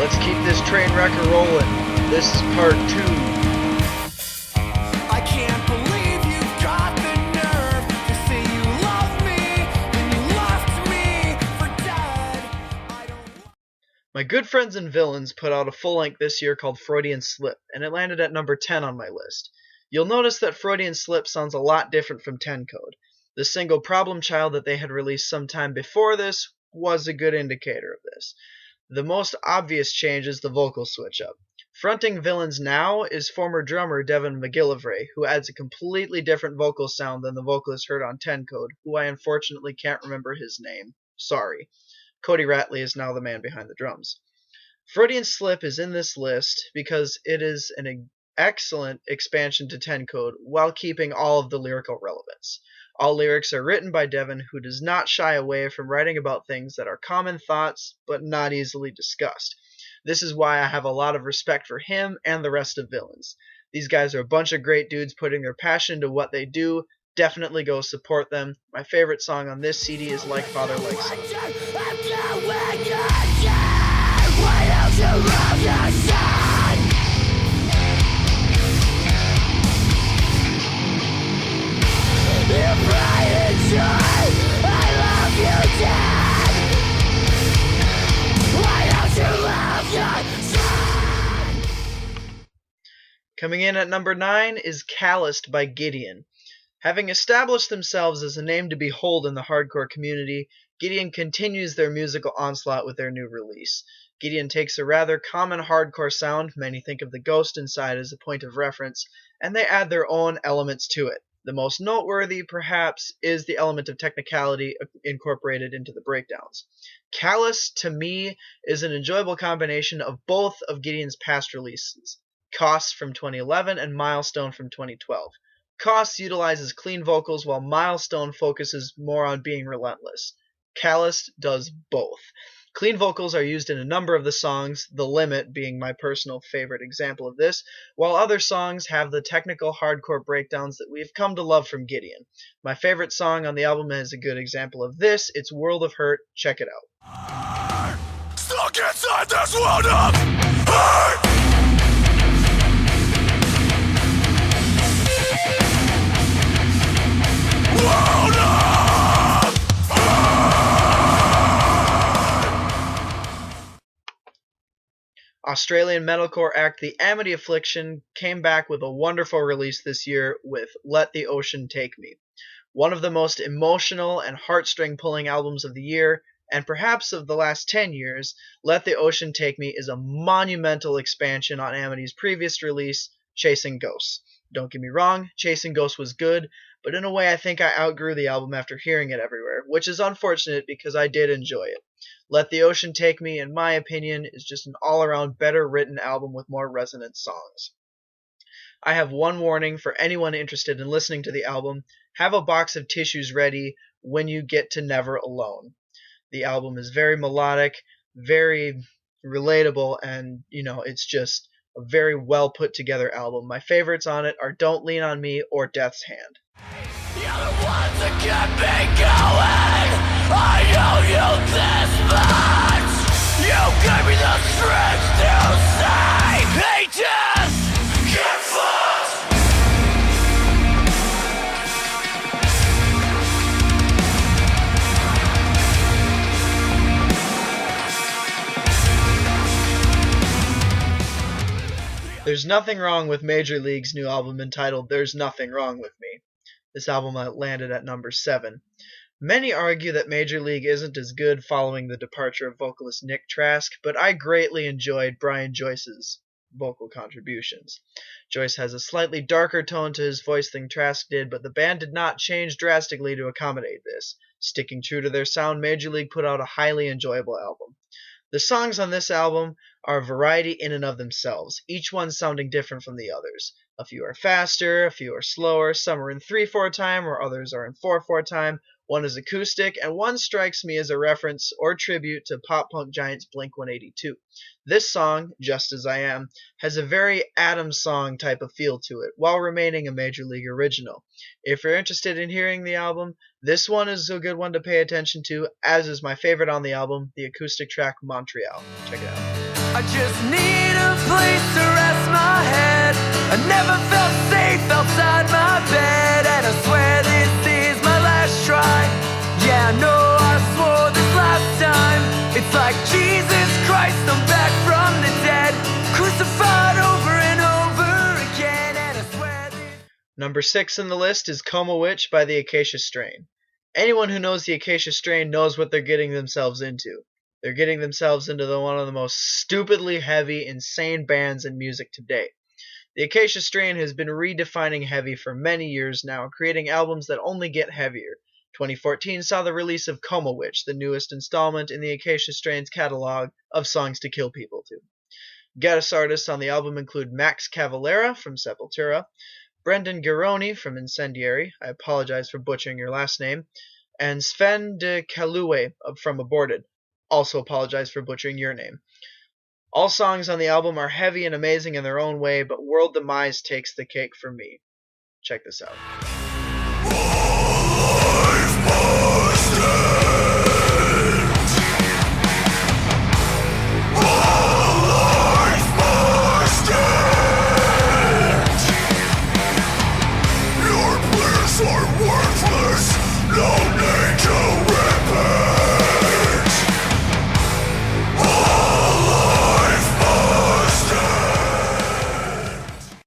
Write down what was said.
Let's keep this train wreck rolling. This is part 2. I can't believe you've got the nerve to say you love me, then you left me for dead. I don't. My good friends and villains put out a full length this year called Freudian Slip, and it landed at number 10 on my list. You'll notice that Freudian Slip sounds a lot different from 10 Code. The single Problem Child that they had released sometime before this was a good indicator of this. The most obvious change is the vocal switch up. Fronting Villains now is former drummer Devin McGillivray, who adds a completely different vocal sound than the vocalist heard on 10 Code, who I unfortunately can't remember his name. Sorry. Cody Ratley is now the man behind the drums. Freudian Slip is in this list because it is an excellent expansion to 10 Code while keeping all of the lyrical relevance. All lyrics are written by Devin, who does not shy away from writing about things that are common thoughts but not easily discussed. This is why I have a lot of respect for him and the rest of Villains. These guys are a bunch of great dudes putting their passion into what they do. Definitely go support them. My favorite song on this CD is Like Father, Like Son. Coming in at number 9 is Calloused by Gideon. Having established themselves as a name to behold in the hardcore community, Gideon continues their musical onslaught with their new release. Gideon takes a rather common hardcore sound, many think of the Ghost inside as a point of reference, and they add their own elements to it. The most noteworthy, perhaps, is the element of technicality incorporated into the breakdowns. Callous, to me, is an enjoyable combination of both of Gideon's past releases, Costs from 2011 and Milestone from 2012. Costs utilizes clean vocals while Milestone focuses more on being relentless. Callous does both. Clean vocals are used in a number of the songs, The Limit being my personal favorite example of this, while other songs have the technical hardcore breakdowns that we've come to love from Gideon. My favorite song on the album is a good example of this. It's World of Hurt. Check it out. Stuck inside this world of hurt. World of Australian metalcore act The Amity Affliction came back with a wonderful release this year with Let the Ocean Take Me. One of the most emotional and heartstring-pulling albums of the year, and perhaps of the last 10 years, Let the Ocean Take Me is a monumental expansion on Amity's previous release, Chasing Ghosts. Don't get me wrong, Chasing Ghosts was good, but in a way I think I outgrew the album after hearing it everywhere, which is unfortunate because I did enjoy it. Let the Ocean Take Me, in my opinion, is just an all-around better written album with more resonant songs. I have one warning for anyone interested in listening to the album. Have a box of tissues ready when you get to Never Alone. The album is very melodic, very relatable, and, it's just a very well put together album. My favorites on it are Don't Lean on Me or Death's Hand. You're the ones that kept me going. I know you this much. You gave me the strength to say he just get fucked. There's nothing wrong with Major League's new album entitled There's Nothing Wrong with Me. This album landed at number 7. Many argue that Major League isn't as good following the departure of vocalist Nick Trask, but I greatly enjoyed Brian Joyce's vocal contributions. Joyce has a slightly darker tone to his voice than Trask did, but the band did not change drastically to accommodate this. Sticking true to their sound, Major League put out a highly enjoyable album. The songs on this album are a variety in and of themselves, each one sounding different from the others. A few are faster, a few are slower, some are in 3/4 time, or others are in 4/4 time. One is acoustic, and one strikes me as a reference or tribute to pop punk giants Blink-182. This song, Just As I Am, has a very Adams song type of feel to it, while remaining a Major League original. If you're interested in hearing the album, this one is a good one to pay attention to, as is my favorite on the album, the acoustic track Montreal. Check it out. I just need a place to rest my head. I never felt safe outside my bed, and I swear this is my last try. Yeah, I know I swore this last time. It's like Jesus Christ, I'm back from the dead, crucified over and over again, and I swear this... Number 6 in the list is Coma Witch by the Acacia Strain. Anyone who knows the Acacia Strain knows what they're getting themselves into. They're getting themselves into one of the most stupidly heavy, insane bands in music today. The Acacia Strain has been redefining heavy for many years now, creating albums that only get heavier. 2014 saw the release of Coma Witch, the newest installment in the Acacia Strain's catalog of songs to kill people to. Guest artists on the album include Max Cavalera from Sepultura, Brendan Garoni from Incendiary, I apologize for butchering your last name, and Sven de Kaluwe from Aborted. Also apologize for butchering your name. All songs on the album are heavy and amazing in their own way, but World Demise takes the cake for me. Check this out.